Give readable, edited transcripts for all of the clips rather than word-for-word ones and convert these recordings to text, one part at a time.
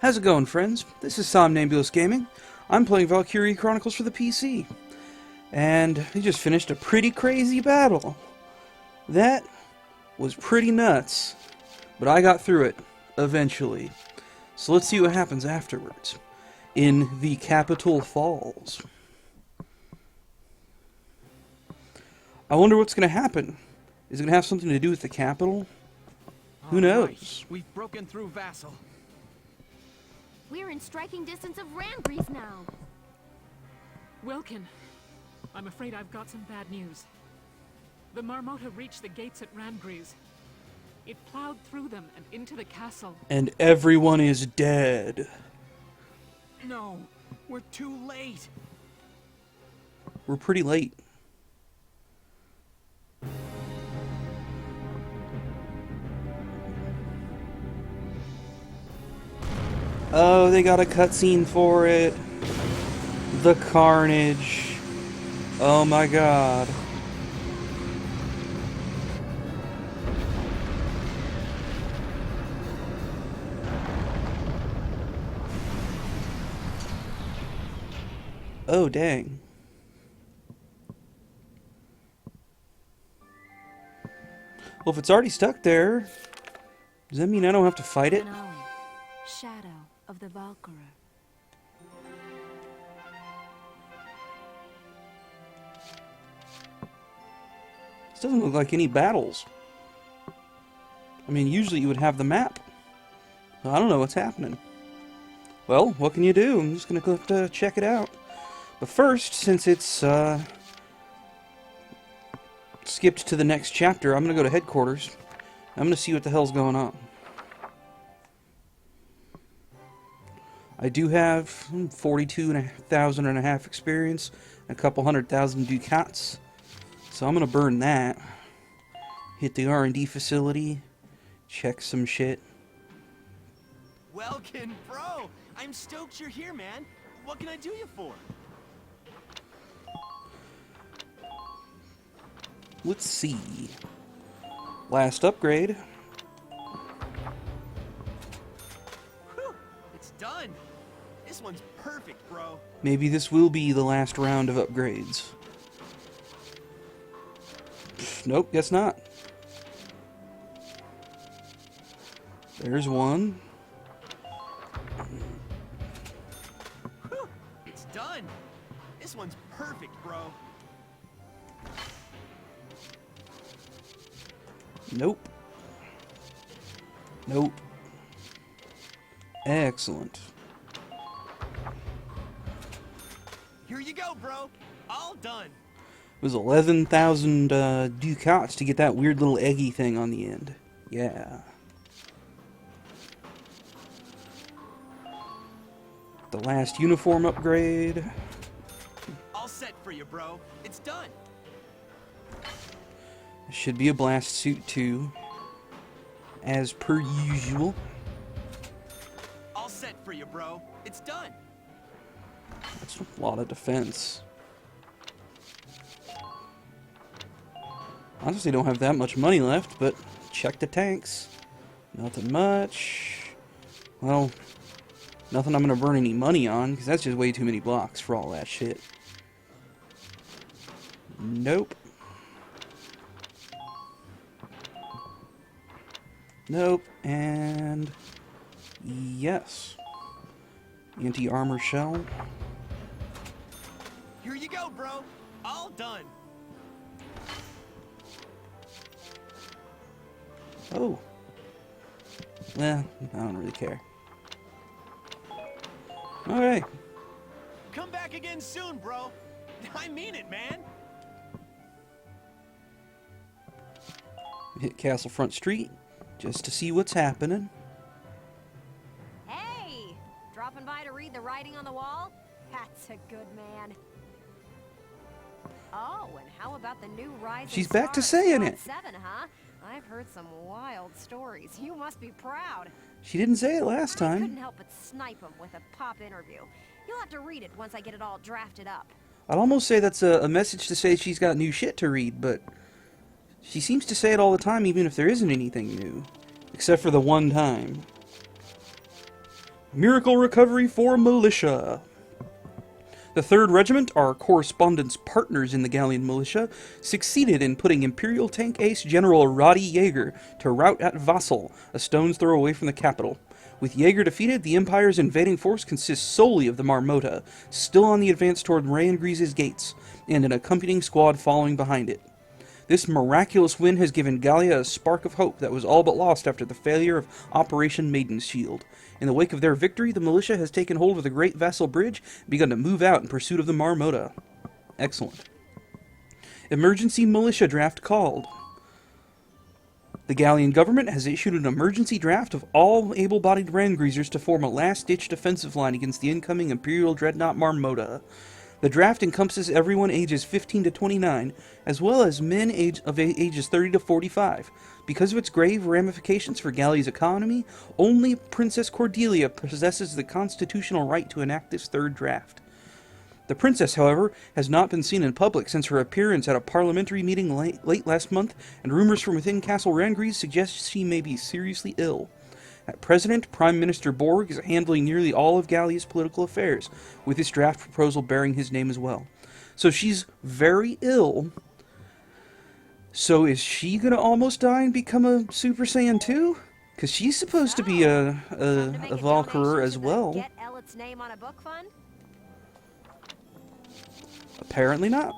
How's it going, friends? This is Somnambulous Gaming. I'm playing Valkyria Chronicles for the PC. And we just finished a pretty crazy battle. That was pretty nuts. But I got through it, eventually. So let's see what happens afterwards. In the Capital Falls. I wonder what's going to happen. Is it going to have something to do with the capital? Who knows? Right. We've broken through Vassal. We're in striking distance of Randbreeze now. Wilkin, I'm afraid I've got some bad news. The Marmota reached the gates at Randbreeze. It plowed through them and into the castle. And everyone is dead. No, we're too late. We're pretty late. Oh, they got a cutscene for it. The carnage. Oh my god. Oh, dang. Well, if it's already stuck there, does that mean I don't have to fight it? Shadow of the Valkyria. This doesn't look like any battles. I mean, usually you would have the map. I don't know what's happening. Well, what can you do? I'm just going to have to check it out. But first, since it's skipped to the next chapter, I'm going to go to headquarters. I'm going to see what the hell's going on. I do have 42,000 and a half experience, a couple 100,000 ducats. So I'm going to burn that. Hit the R&D facility. Check some shit. Welkin, bro! I'm stoked you're here, man. What can I do you for? Let's see. Last upgrade. Whew, it's done. This one's perfect, bro. Maybe this will be the last round of upgrades. Nope, guess not. There's one. Whew, it's done. This one's perfect, bro. Nope. Nope. Excellent. Here you go, bro. All done. It was 11,000 ducats to get that weird little eggy thing on the end. Yeah. The last uniform upgrade. All set for you, bro. It's done. Should be a blast suit too. As per usual. All set for you, bro. It's done. That's a lot of defense. Honestly, don't have that much money left, but check the tanks. Nothing much. Well, nothing I'm going to burn any money on, because that's just way too many blocks for all that shit. Nope. Nope, and yes. Anti-armor shell. Here you go, bro. All done. Oh. Well, I don't really care. Okay. Come back again soon, bro. I mean it, man. Hit Castle Front Street just to see what's happening. Hey! Dropping by to read the writing on the wall? That's a good man. Oh, and how about the new Rising She's back to Star saying at it. 7, huh? I've heard some wild stories. You must be proud. She didn't say it last I couldn't time. help but snipe him with a pop interview. You'll have to read it once I get it all drafted up. I'd almost say that's a message to say she's got new shit to read, but she seems to say it all the time even if there isn't anything new. Except for the one time. Miracle recovery for militia. The 3rd Regiment, our correspondence partners in the Gallian militia, succeeded in putting Imperial tank ace General Roddy Jaeger to rout at Vassal, a stone's throw away from the capital. With Jaeger defeated, the Empire's invading force consists solely of the Marmota, still on the advance toward Randgriez's gates, and an accompanying squad following behind it. This miraculous win has given Gallia a spark of hope that was all but lost after the failure of Operation Maiden's Shield. In the wake of their victory, the militia has taken hold of the Great Vassal Bridge and begun to move out in pursuit of the Marmota. Excellent. Emergency militia draft called. The Gallian government has issued an emergency draft of all able-bodied Randgriezers to form a last-ditch defensive line against the incoming Imperial Dreadnought Marmota. The draft encompasses everyone ages 15 to 29, as well as men ages 30 to 45. Because of its grave ramifications for Gallia's economy, only Princess Cordelia possesses the constitutional right to enact this 3rd draft. The princess, however, has not been seen in public since her appearance at a parliamentary meeting late last month, and rumors from within Castle Randgriez suggest she may be seriously ill. At present, Prime Minister Borg is handling nearly all of Gallia's political affairs, with this draft proposal bearing his name as well. So she's very ill. So is she gonna almost die and become a Super Saiyan 2? Because she's supposed to be a Valkyria as well. Get Elliot's name on a book fund? Apparently not.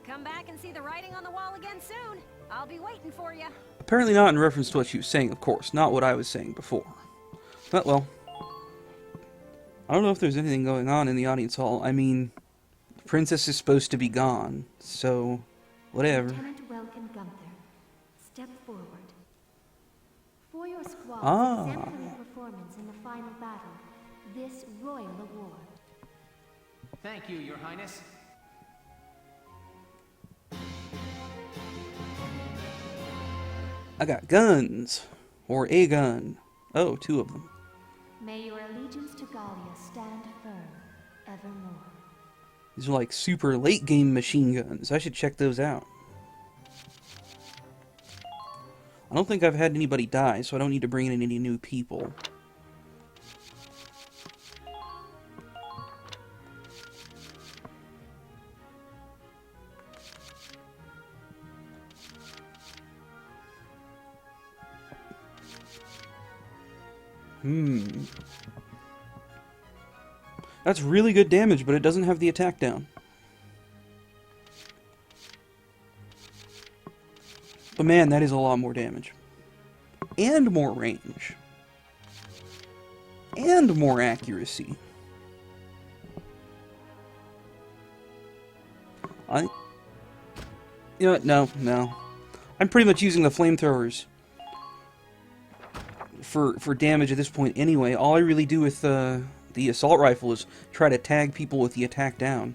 Come back and see the writing on the wall again soon. I'll be waiting for you. Apparently not in reference to what she was saying, of course. Not what I was saying before. But, well, I don't know if there's anything going on in the audience hall. I mean, the princess is supposed to be gone, so whatever. Lieutenant Welkin Gunther, step forward. For your squad's exemplary performance in the final battle, this royal award. Thank you, Your Highness. I got guns. Or a gun. Oh, 2 of them. May your allegiance to Gallia stand firm evermore. These are like super late game machine guns. I should check those out. I don't think I've had anybody die, so I don't need to bring in any new people. That's really good damage, but it doesn't have the attack down. But man, that is a lot more damage. And more range. And more accuracy. You know what? No. I'm pretty much using the flamethrowers for damage at this point anyway. All I really do with the assault rifle is try to tag people with the attack down.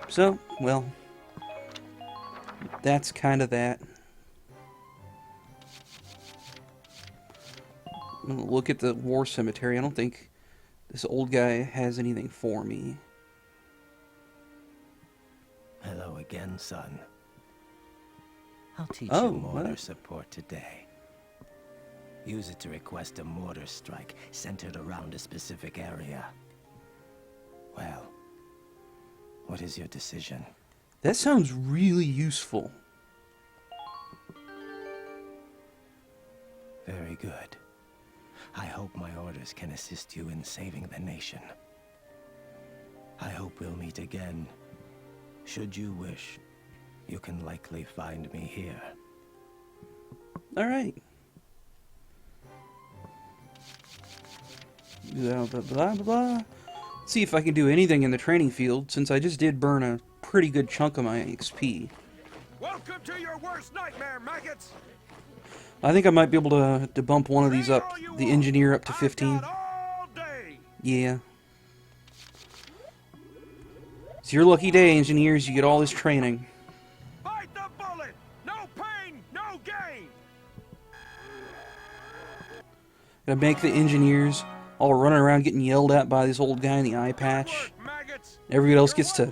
So, well, that's kind of that. I'm gonna look at the war cemetery. I don't think this old guy has anything for me. Hello again, son. I'll teach Oh, you mortar what? support today. Use it to request a mortar strike centered around a specific area. Well, what is your decision? That sounds really useful. Very good. I hope my orders can assist you in saving the nation. I hope we'll meet again. Should you wish, you can likely find me here. Alright. Blah, blah, blah, blah. Let's see if I can do anything in the training field, since I just did burn a pretty good chunk of my XP. Welcome to your worst nightmare, maggots! I think I might be able to bump one of these up, the engineer up to 15. Yeah. It's your lucky day, engineers. You get all this training. Fight the bullet! No pain, no gain! Gonna make the engineers all running around getting yelled at by this old guy in the eye patch. Everybody else gets to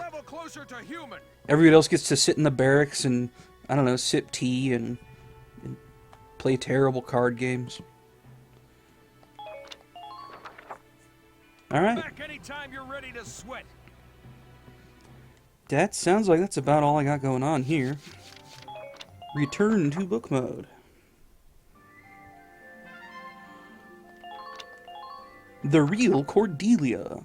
sit in the barracks and, I don't know, sip tea and play terrible card games. Alright. Back anytime you're ready to sweat. That sounds like that's about all I got going on here. Return to book mode. The real Cordelia.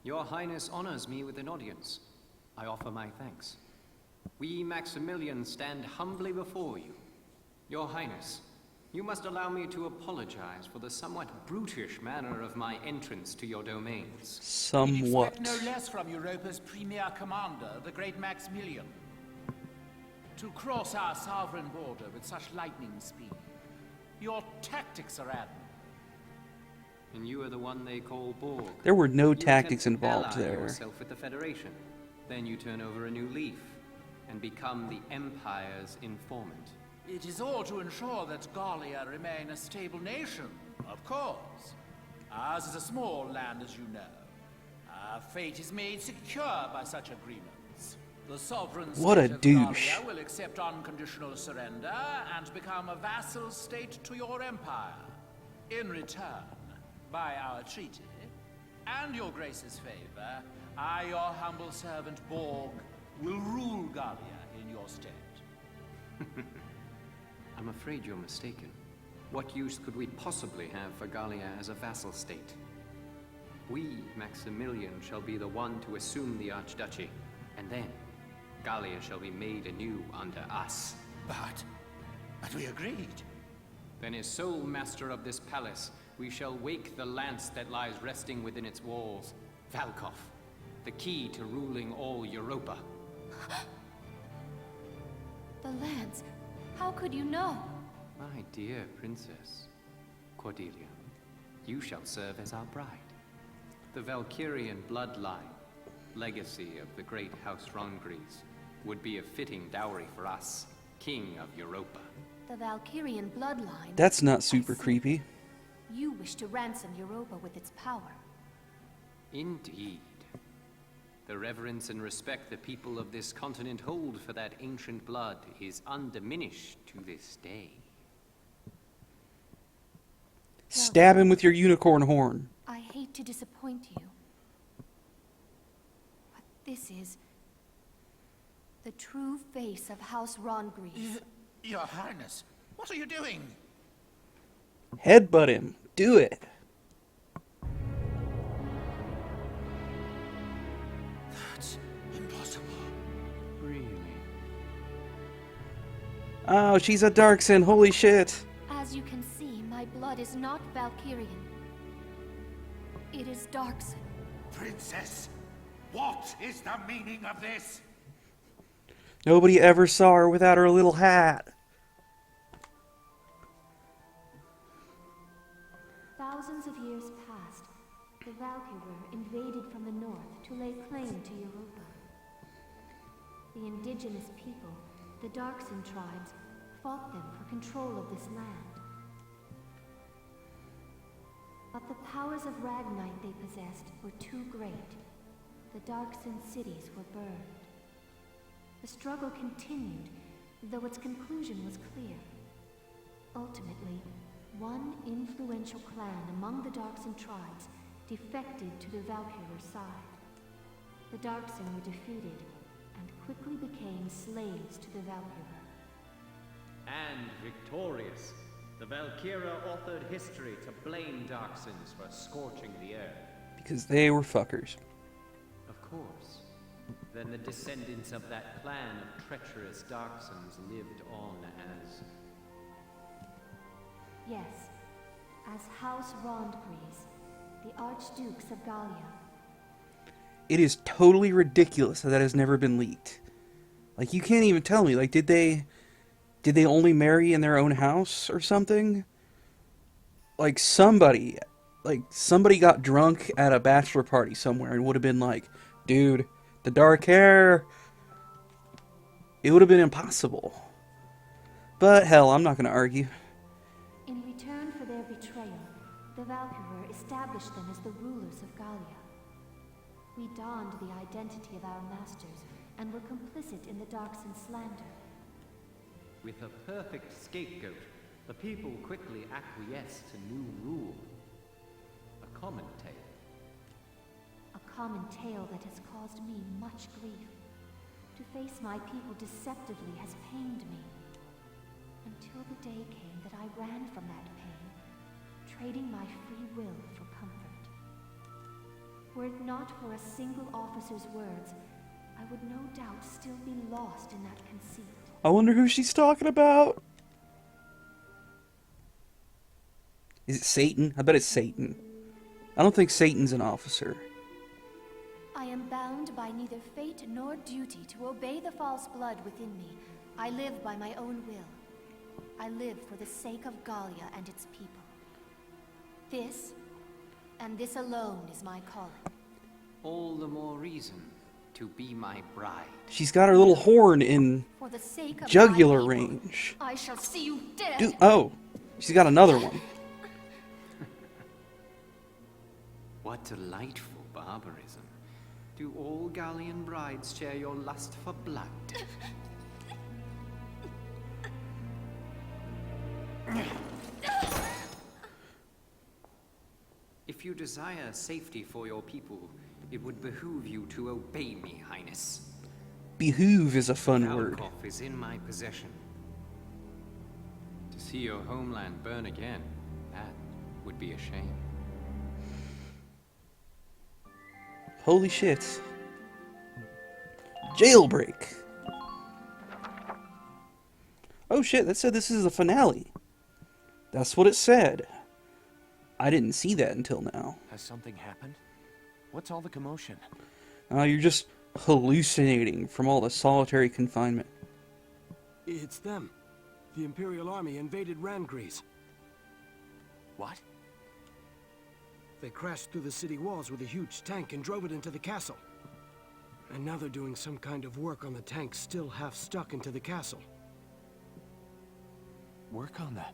Your Highness honors me with an audience. I offer my thanks. We Maximilians stand humbly before you. Your Highness, you must allow me to apologize for the somewhat brutish manner of my entrance to your domains. Somewhat. We'd expect no less from Europa's premier commander, the great Maximilian. To cross our sovereign border with such lightning speed. Your tactics are admirable. And you are the one they call Borg. There were no You tactics attempt to involved ally there. yourself with the Federation. Then you turn over a new leaf and become the Empire's informant. It is all to ensure that Gallia remain a stable nation, of course. Ours is a small land, as you know. Our fate is made secure by such agreements. The sovereign What a state of douche. Gallia will accept unconditional surrender and become a vassal state to your empire. In return, by our treaty, and your grace's favor, I, your humble servant Borg, will rule Gallia in your stead. I'm afraid you're mistaken. What use could we possibly have for Gallia as a vassal state? We, Maximilian, shall be the one to assume the Archduchy, and then Gallia shall be made anew under us. But we agreed. Then as sole master of this palace, we shall wake the lance that lies resting within its walls, Valkov, the key to ruling all Europa. The lance. How could you know? My dear princess, Cordelia, you shall serve as our bride. The Valkyrian bloodline, legacy of the great House Rongries, would be a fitting dowry for us, king of Europa. The Valkyrian bloodline. That's not I super see. creepy. You wish to ransom Europa with its power. Indeed. The reverence and respect the people of this continent hold for that ancient blood is undiminished to this day. Stab him with your unicorn horn. I hate to disappoint you. But this is the true face of House Rongries. Your Highness, what are you doing? Headbutt him. Do it. That's impossible. Really? Oh, she's a Darkson. Holy shit. As you can see, my blood is not Valkyrian. It is Darkson. Princess, what is the meaning of this? Nobody ever saw her without her little hat. Thousands of years passed. The Valkyrie invaded from the north to lay claim to Europa. The indigenous people, the Darkson tribes, fought them for control of this land. But the powers of Ragnite they possessed were too great. The Darkson cities were burned. The struggle continued, though its conclusion was clear. Ultimately, one influential clan among the Darkson tribes defected to the Valkyrie side. The Darkson were defeated and quickly became slaves to the Valkyrie. And victorious, the Valkyria authored history to blame Darksons for scorching the earth. Because they were fuckers. Of course. Then the descendants of that clan of treacherous Darksons lived on as... Yes, as House Rongries, the Archdukes of Gallia. It is totally ridiculous that has never been leaked. Like, you can't even tell me. Like, did they only marry in their own house or something? Like, somebody got drunk at a bachelor party somewhere and would have been like, dude, the dark hair. It would have been impossible. But hell, I'm not going to argue. In return for their betrayal, the Valkyrie established them as the rulers of Gallia. We donned the identity of our masters and were complicit in the Darkson slander. With a perfect scapegoat, the people quickly acquiesced to new rule. A common tale. A common tale that has caused me much grief. To face my people deceptively has pained me. Until the day came that I ran from that pain, trading my free will for comfort. Were it not for a single officer's words, I would no doubt still be lost in that conceit. I wonder who she's talking about. Is it Satan? I bet it's Satan. I don't think Satan's an officer. I am bound by neither fate nor duty to obey the false blood within me. I live by my own will. I live for the sake of Gallia and its people. This, and this alone, is my calling. All the more reason to be my bride. She's got her little horn in For the sake of jugular my people, range. I shall see you dead. Dude, oh, she's got another one. What delightful barbarism. Do all Gallian brides share your lust for blood? If you desire safety for your people, it would behoove you to obey me, Highness. Behoove is a fun word. Valkov is in my possession. To see your homeland burn again, that would be a shame. Holy shit. Jailbreak. Oh shit, that said this is the finale. That's what it said. I didn't see that until now. Has something happened? What's all the commotion? You're just hallucinating from all the solitary confinement. It's them. The Imperial Army invaded Rangries. What? They crashed through the city walls with a huge tank and drove it into the castle. And now they're doing some kind of work on the tank still half stuck into the castle. Work on that?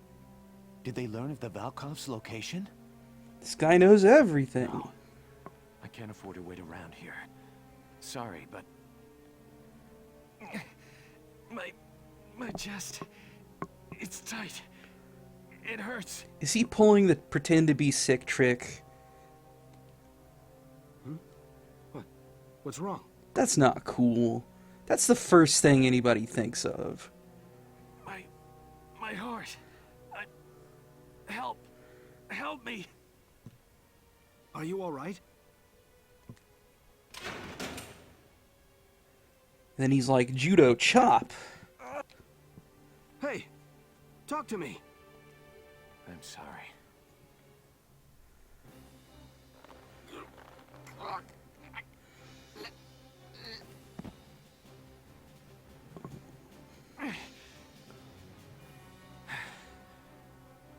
Did they learn of the Valkov's location? This guy knows everything. No. I can't afford to wait around here. Sorry, but... My chest... It's tight. It hurts. Is he pulling the pretend to be sick trick? What's wrong? That's not cool. That's the first thing anybody thinks of. My heart. Help me. Are you all right? Then he's like, judo chop. Hey, talk to me. I'm sorry.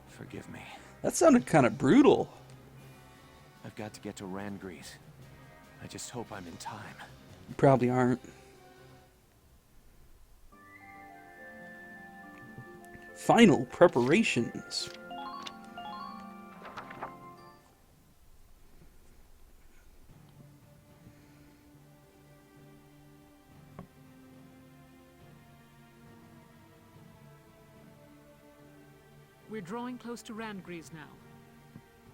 Forgive me. That sounded kind of brutal. I've got to get to Rangries. I just hope I'm in time. You probably aren't. Final preparations. We're drawing close to Randgries now.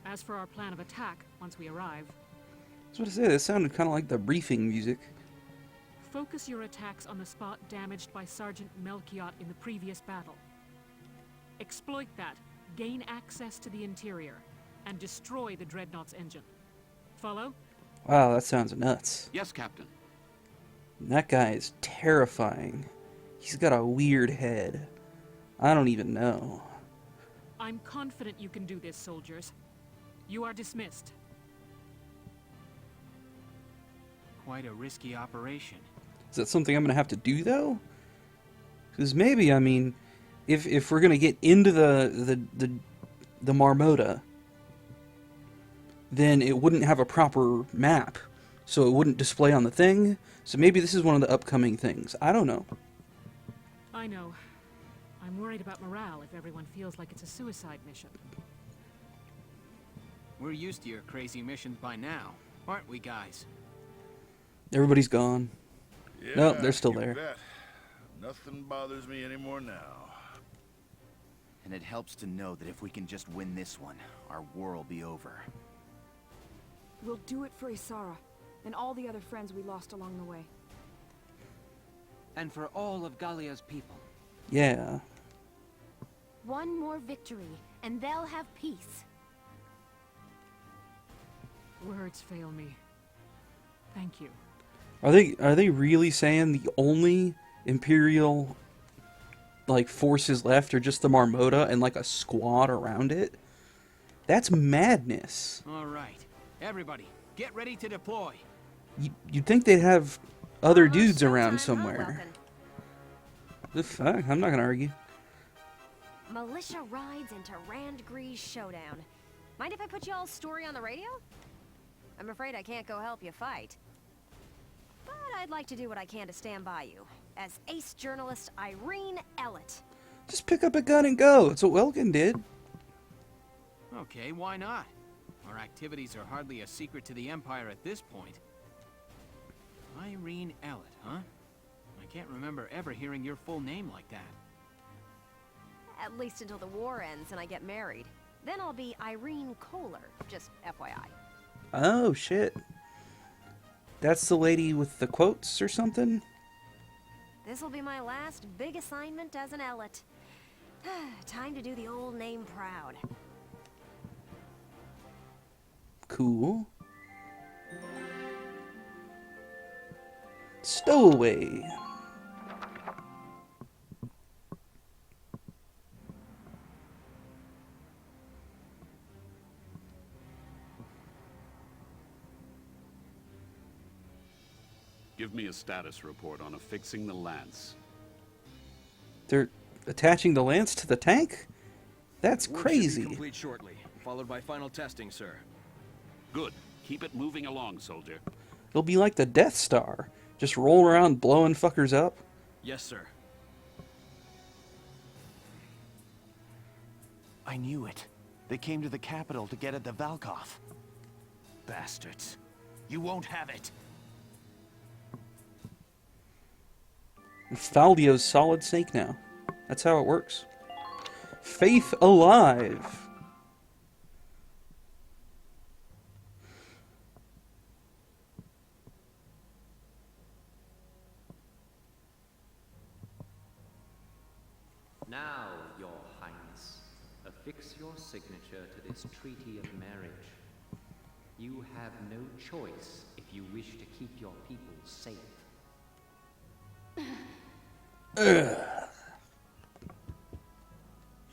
As for our plan of attack, once we arrive... I was about to say, that sounded kind of like the briefing music. Focus your attacks on the spot damaged by Sergeant Melchiot in the previous battle. Exploit that, gain access to the interior, and destroy the Dreadnought's engine. Follow? Wow, that sounds nuts. Yes, Captain. That guy is terrifying. He's got a weird head. I don't even know. I'm confident you can do this, soldiers. You are dismissed. Quite a risky operation. Is that something I'm going to have to do, though? Because maybe, I mean, if we're going to get into the Marmota, then it wouldn't have a proper map, so it wouldn't display on the thing. So maybe this is one of the upcoming things. I don't know. I know. I'm worried about morale if everyone feels like it's a suicide mission. We're used to your crazy missions by now, aren't we, guys? Everybody's gone. Yeah, Nope, they're still you there. bet. Nothing bothers me anymore now. And it helps to know that if we can just win this one, our war will be over. We'll do it for Isara, and all the other friends we lost along the way. And for all of Gallia's people. Yeah. One more victory, and they'll have peace. Words fail me. Thank you. Are they really saying the only Imperial like forces left are just the Marmota and like a squad around it? That's madness. All right, everybody, get ready to deploy. You'd think they'd have other dudes around somewhere. The fuck? I'm not gonna argue. Militia rides into Randgree's showdown. Mind if I put y'all's story on the radio? I'm afraid I can't go help you fight. But I'd like to do what I can to stand by you, as ace journalist Irene Ellett. Just pick up a gun and go. It's what Welkin did. Okay, why not? Our activities are hardly a secret to the Empire at this point. Irene Ellett, huh? I can't remember ever hearing your full name like that. At least until the war ends and I get married. Then I'll be Irene Kohler, just FYI. Oh, shit. That's the lady with the quotes or something? This'll be my last big assignment as an Ellett. Time to do the old name proud. Cool. Stowaway. Give me a status report on affixing the lance. They're attaching the lance to the tank? That's Work should crazy. be complete shortly, followed by final testing, sir. Good. Keep it moving along, soldier. It'll be like the Death Star. Just roll around blowing fuckers up. Yes, sir. I knew it. They came to the capital to get at the Valkov. Bastards. You won't have it. Thaldio's solid snake now. That's how it works. Faith alive. Now, Your Highness, affix your signature to this treaty of marriage. You have no choice if you wish to keep your people safe.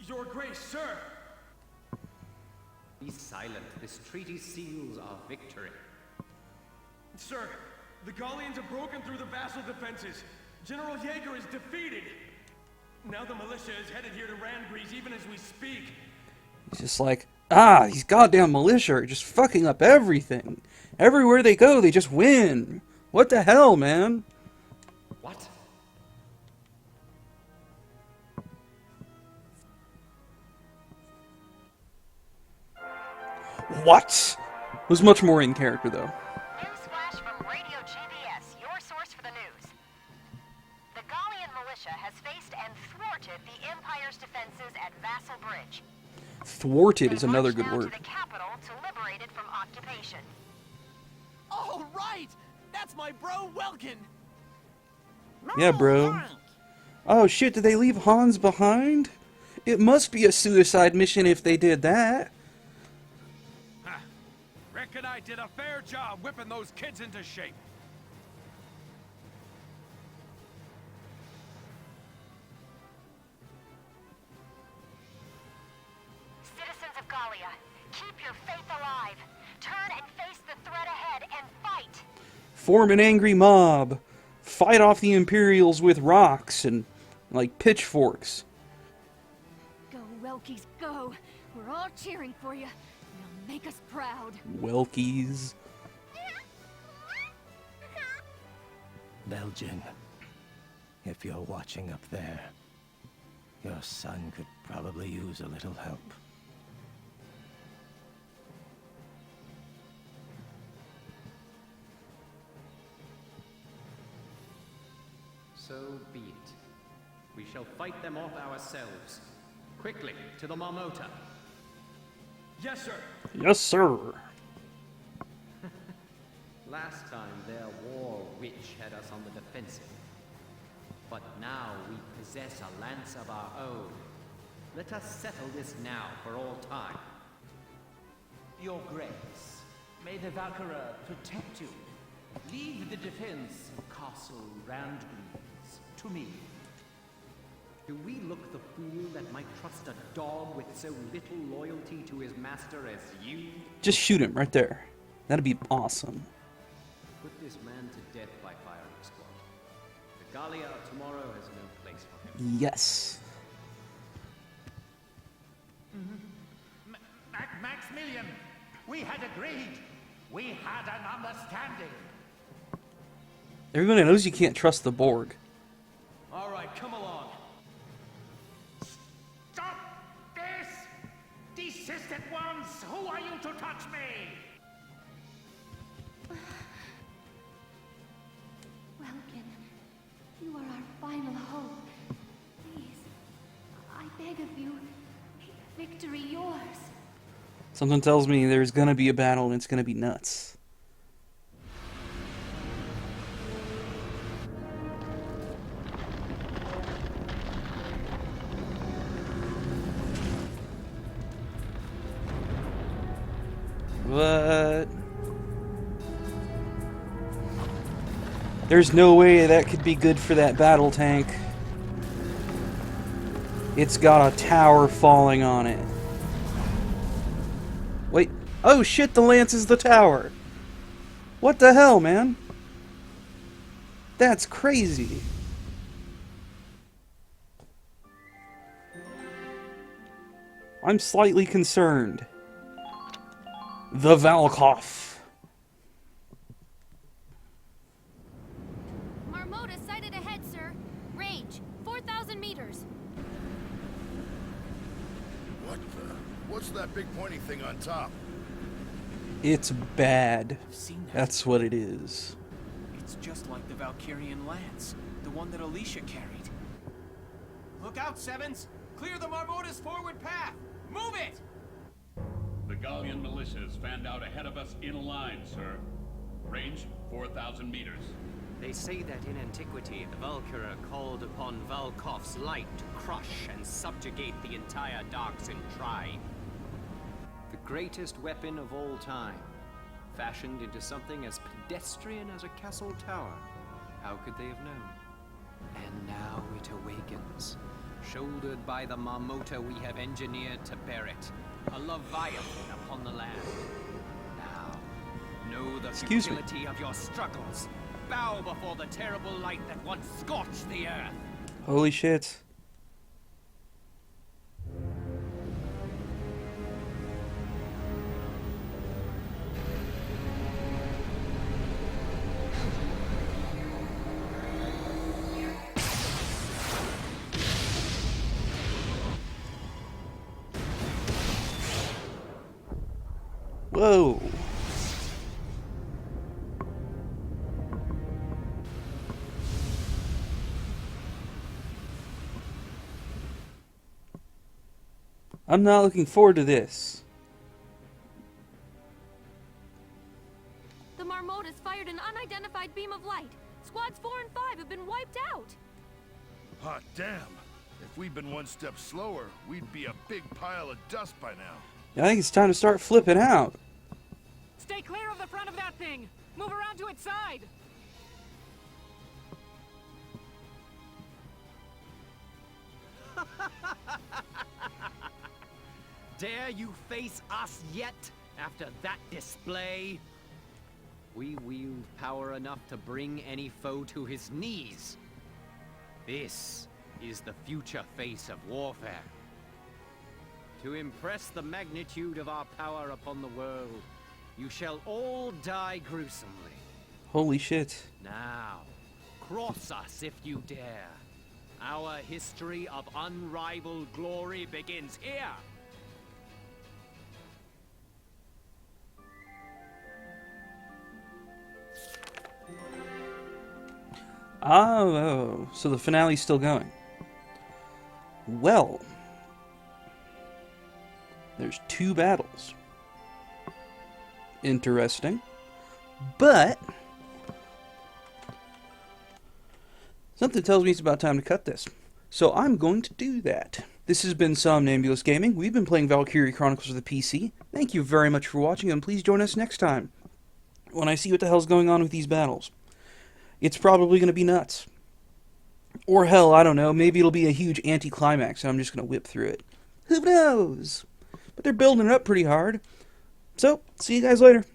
Your Grace, sir! Be silent. This treaty seals our victory. Sir, the Gallians have broken through the vassal defenses. General Jaeger is defeated. Now the militia is headed here to Randgrees even as we speak. He's just like, these goddamn militia are just fucking up everything. Everywhere they go, they just win. What the hell, man? What? What? Was much more in character, though. Newsflash from Radio GBS, your source for the news. The Gallian militia has faced and thwarted the Empire's defenses at Vassal Bridge. Thwarted is another good Now word. to the capital to liberate it from occupation. All right! That's my bro, Welkin! Yeah, bro. Oh shit, did they leave Hans behind? It must be a suicide mission if they did that. Reckon I did a fair job whipping those kids into shape. Citizens of Gallia, keep your faith alive. Turn and face the threat ahead and fight. Form an angry mob. Fight off the Imperials with rocks and, like, pitchforks. Go, Welkies, go! We're all cheering for you. You'll make us proud. Welkies. Belgian, if you're watching up there, your son could probably use a little help. So be it. We shall fight them off ourselves. Quickly, to the Marmota. Yes, sir. Yes, sir. Last time their war witch had us on the defensive. But now we possess a lance of our own. Let us settle this now for all time. Your Grace, may the Valkyria protect you. Leave the defense of Castle Randgreaves to me. Do we look the fool that might trust a dog with so little loyalty to his master as you? Just shoot him right there. That'd be awesome. Put this man to death by firing squad. The Gallia of tomorrow has no place for him. Yes. Maximilian, we had agreed. We had an understanding. Everybody knows you can't trust the Borg. All right, come along. Stop this! Desist at once! Who are you to touch me? Welkin, you are our final hope. Please, I beg of you, make victory yours. Something tells me there's gonna be a battle and it's gonna be nuts. But there's no way that could be good for that battle tank. It's got a tower falling on it. Wait. Oh shit, the lance is the tower. What the hell, man? That's crazy. I'm slightly concerned. The Valkov. Marmota sighted ahead, sir. Range, 4,000 meters. What the? What's that big pointy thing on top? It's bad. That's what it is. It's just like the Valkyrian lance, the one that Alicia carried. Look out, Sevens! Clear the Marmota's forward path! Move it! The Gallian militia is fanned out ahead of us in a line, sir. Range 4,000 meters. They say that in antiquity, the Valkyria called upon Valkov's light to crush and subjugate the entire Darkson tribe. The greatest weapon of all time, fashioned into something as pedestrian as a castle tower. How could they have known? And now it awakens, shouldered by the Marmota we have engineered to bear it. A Leviathan upon the land. Now, know the futility of your struggles. Bow before the terrible light that once scorched the earth. Holy shit. Whoa. I'm not looking forward to this. The Marmotas fired an unidentified beam of light. Squads 4 and 5 have been wiped out. Hot damn. If we'd been one step slower, we'd be a big pile of dust by now. I think it's time to start flipping out. Stay clear of the front of that thing! Move around to its side! Dare you face us yet, after that display? We wield power enough to bring any foe to his knees. This is the future face of warfare. To impress the magnitude of our power upon the world, you shall all die gruesomely. Holy shit. Now, cross us if you dare. Our history of unrivaled glory begins here. Oh, so the finale's still going. Well, there's 2 battles. Interesting. But something tells me it's about time to cut this. So I'm going to do that. This has been Somnambulous Gaming. We've been playing Valkyria Chronicles for the PC. Thank you very much for watching, and please join us next time when I see what the hell's going on with these battles. It's probably going to be nuts. Or hell, I don't know, maybe it'll be a huge anticlimax and I'm just going to whip through it. Who knows? But they're building it up pretty hard. So, see you guys later.